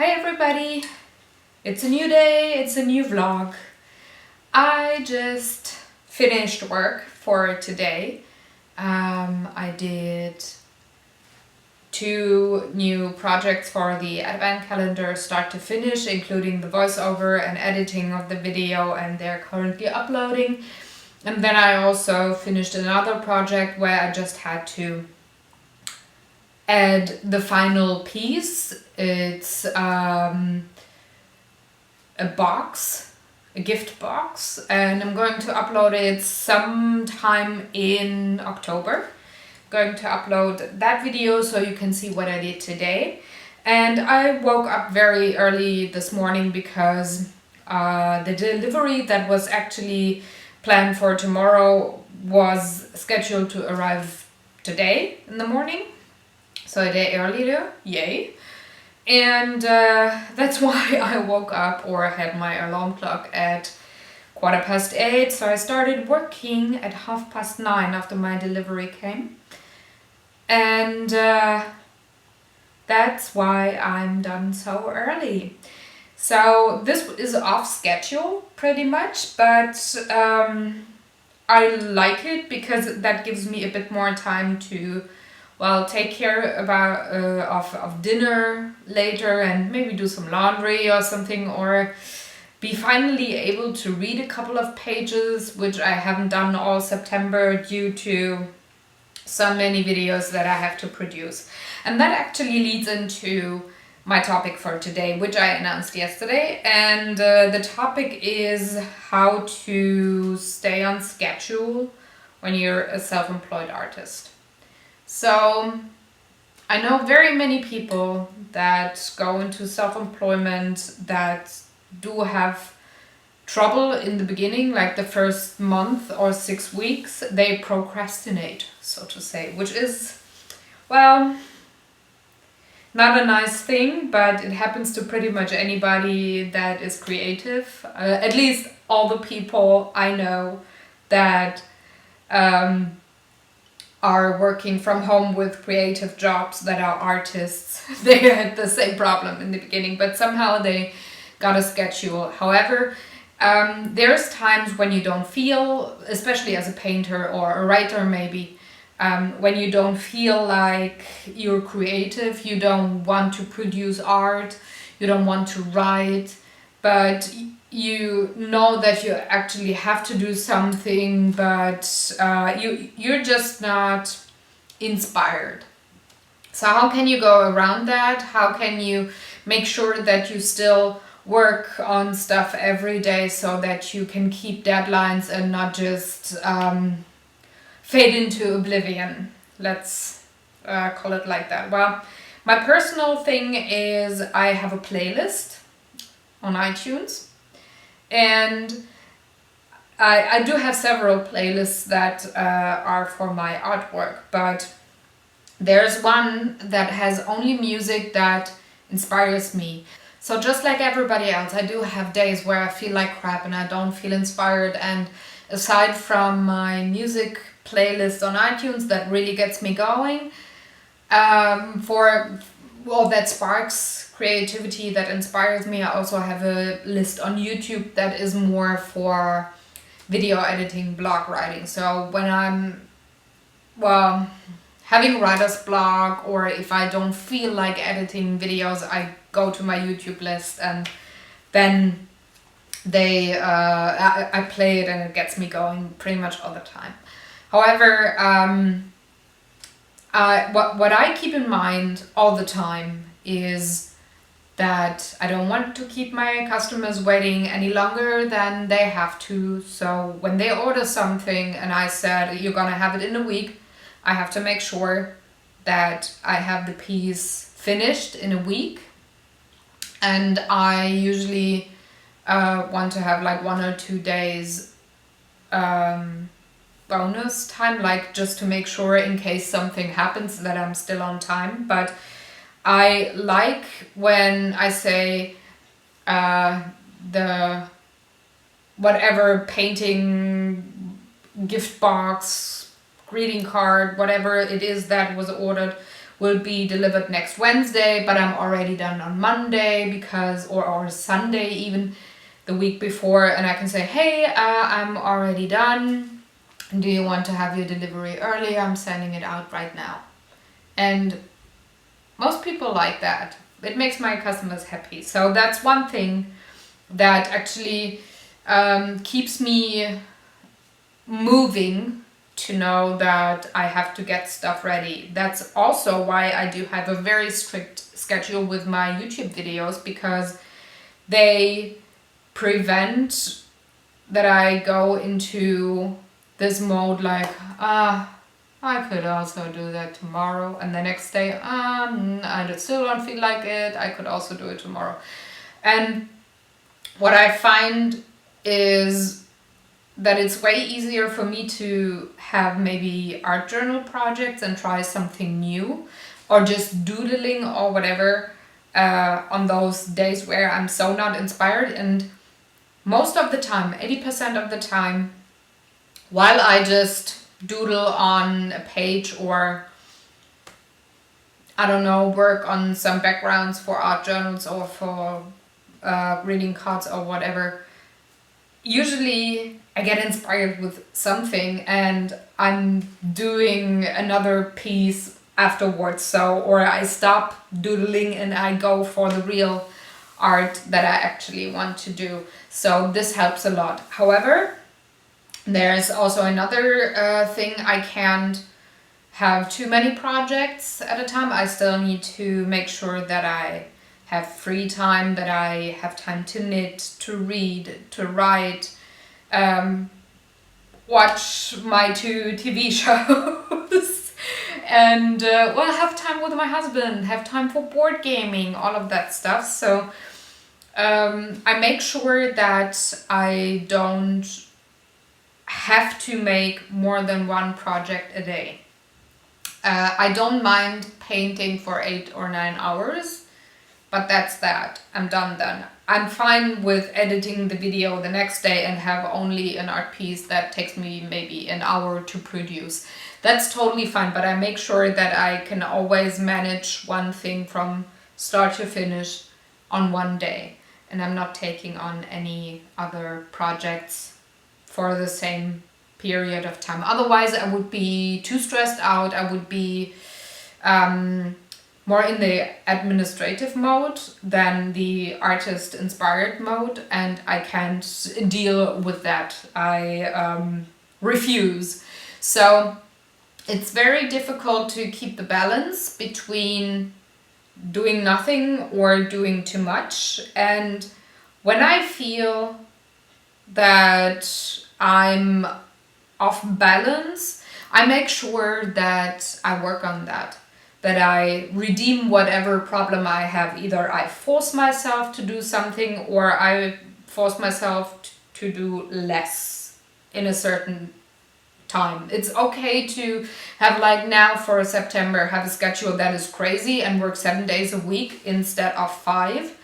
Hi everybody! It's a new day, it's a new vlog. I just finished work for today. I did 2 new projects for the advent calendar start to finish, including the voiceover and editing of the video, and they're currently uploading. And then I also finished another project where I just had to add the final piece. It's a box, a gift box, and I'm going to upload it sometime in October. Going to upload that video so you can see what I did today. And I woke up very early this morning because the delivery that was actually planned for tomorrow was scheduled to arrive today in the morning. So a day earlier, yay. And that's why I woke up, or had my alarm clock at 8:15. So I started working at 9:30 after my delivery came. And that's why I'm done so early. So this is off schedule pretty much, but I like it because that gives me a bit more time to take care of dinner later and maybe do some laundry or something, or be finally able to read a couple of pages, which I haven't done all September due to so many videos that I have to produce. And that actually leads into my topic for today, which I announced yesterday. And the topic is how to stay on schedule when you're a self-employed artist. So I know very many people that go into self-employment that do have trouble in the beginning, like the first month or 6 weeks. They procrastinate, so to say, which is, well, not a nice thing, but it happens to pretty much anybody that is creative. At least all the people I know that are working from home with creative jobs, that are artists, they had the same problem in the beginning, but somehow they got a schedule. However, there's times when you don't feel, especially as a painter or a writer maybe, when you don't feel like you're creative, you don't want to produce art, you don't want to write, but you know that you actually have to do something, but you're just not inspired. So how can you go around that? How can you make sure that you still work on stuff every day so that you can keep deadlines and not just fade into oblivion? Let's call it like that. Well, my personal thing is I have a playlist on iTunes. And I do have several playlists that are for my artwork, but there's one that has only music that inspires me. So just like everybody else, I do have days where I feel like crap and I don't feel inspired. And aside from my music playlist on iTunes that really gets me going, that sparks creativity, that inspires me, I also have a list on YouTube that is more for video editing, blog writing. So when I'm having writer's block, or if I don't feel like editing videos, I go to my YouTube list and then I play it and it gets me going pretty much all the time. However, what I keep in mind all the time is that I don't want to keep my customers waiting any longer than they have to. So when they order something and I said, you're gonna have it in a week, I have to make sure that I have the piece finished in a week. And I usually want to have like 1 or 2 days bonus time, like just to make sure in case something happens that I'm still on time. But I like when I say the whatever painting, gift box, greeting card, whatever it is that was ordered will be delivered next Wednesday, but I'm already done on Monday because, or Sunday even, the week before, and I can say, hey, I'm already done. Do you want to have your delivery earlier? I'm sending it out right now. And most people like that. It makes my customers happy. So that's one thing that actually keeps me moving, to know that I have to get stuff ready. That's also why I do have a very strict schedule with my YouTube videos, because they prevent that I go into this mode like, I could also do that tomorrow, and the next day, I still don't feel like it, I could also do it tomorrow. And what I find is that it's way easier for me to have maybe art journal projects and try something new, or just doodling or whatever on those days where I'm so not inspired. And most of the time, 80% of the time, while I just doodle on a page, or I don't know, work on some backgrounds for art journals or for greeting cards or whatever, usually I get inspired with something and I'm doing another piece afterwards. So, or I stop doodling and I go for the real art that I actually want to do. So this helps a lot. However, there's also another thing. I can't have too many projects at a time. I still need to make sure that I have free time, that I have time to knit, to read, to write, watch my 2 TV shows, and have time with my husband, have time for board gaming, all of that stuff. So I make sure that I don't have to make more than one project a day. I don't mind painting for 8 or 9 hours, but that's that. I'm done then. I'm fine with editing the video the next day and have only an art piece that takes me maybe an hour to produce. That's totally fine, but I make sure that I can always manage one thing from start to finish on one day, and I'm not taking on any other projects for the same period of time. Otherwise, I would be too stressed out. I would be more in the administrative mode than the artist inspired mode, and I can't deal with that. I refuse. So it's very difficult to keep the balance between doing nothing or doing too much. And when I feel that I'm off balance, I make sure that I work on that I redeem whatever problem I have. Either I force myself to do something, or I force myself to do less in a certain time. It's okay to have, like now for September, have a schedule that is crazy and work 7 days a week instead of 5,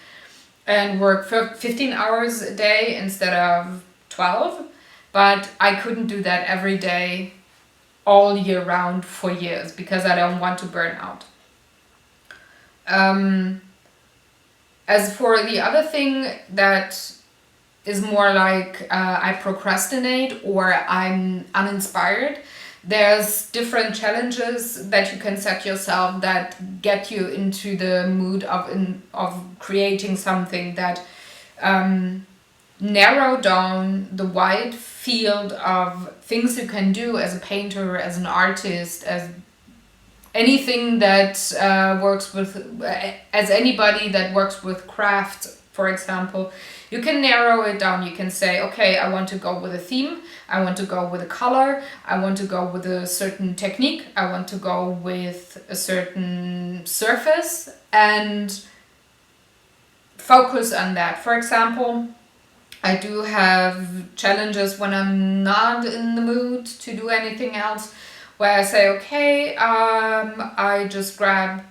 and work for 15 hours a day instead of 12. But I couldn't do that every day all year round for years, because I don't want to burn out. As for the other thing that is more like I procrastinate or I'm uninspired, there's different challenges that you can set yourself that get you into the mood of creating something, that narrow down the wide field of things you can do as a painter, as an artist, as anything that works with, as anybody that works with crafts, for example. You can narrow it down. You can say, okay, I want to go with a theme, I want to go with a color, I want to go with a certain technique, I want to go with a certain surface, and focus on that. For example, I do have challenges when I'm not in the mood to do anything else, where I say, okay, I just grab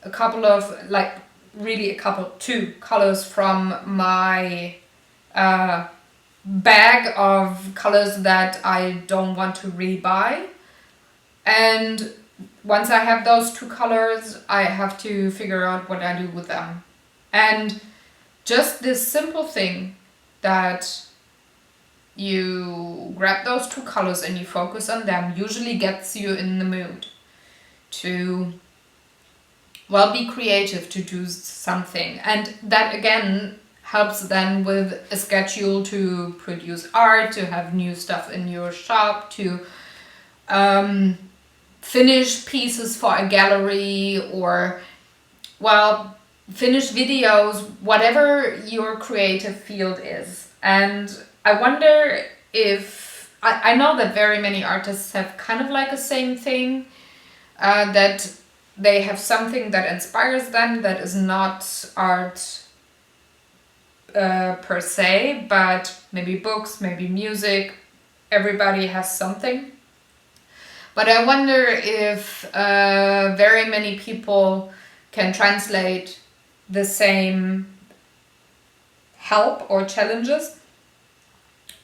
a couple of, like really a couple, 2 colors from my bag of colors that I don't want to rebuy, and once I have those two colors, I have to figure out what I do with them. And just this simple thing that you grab those two colors and you focus on them usually gets you in the mood to, well, be creative, to do something. And that again helps then with a schedule to produce art, to have new stuff in your shop, to finish pieces for a gallery, or, well, finish videos, whatever your creative field is. And I wonder if, I know that very many artists have kind of like a same thing, that they have something that inspires them that is not art per se, but maybe books, maybe music. Everybody has something. But I wonder if very many people can translate the same help or challenges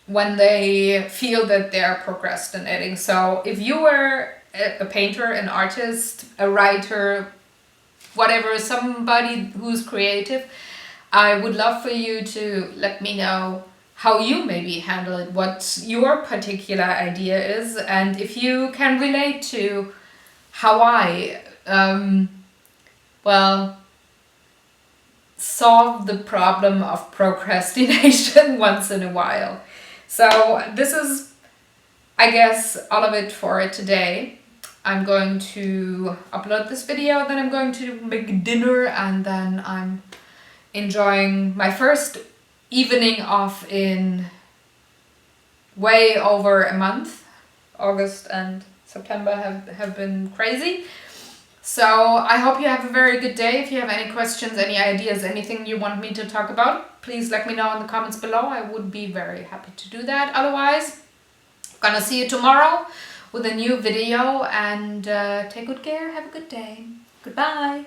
when they feel that they are procrastinating. So if you were a painter, an artist, a writer, whatever, somebody who's creative, I would love for you to let me know how you maybe handle it, what your particular idea is, and if you can relate to how I, well, solve the problem of procrastination once in a while. So this is, I guess, all of it for today. I'm going to upload this video, then I'm going to make dinner, and then I'm enjoying my first evening off in way over a month. August and September have been crazy. So I hope you have a very good day. If you have any questions, any ideas, anything you want me to talk about, please let me know in the comments below. I would be very happy to do that. Otherwise, I'm gonna see you tomorrow with a new video, and take good care. Have a good day. Goodbye.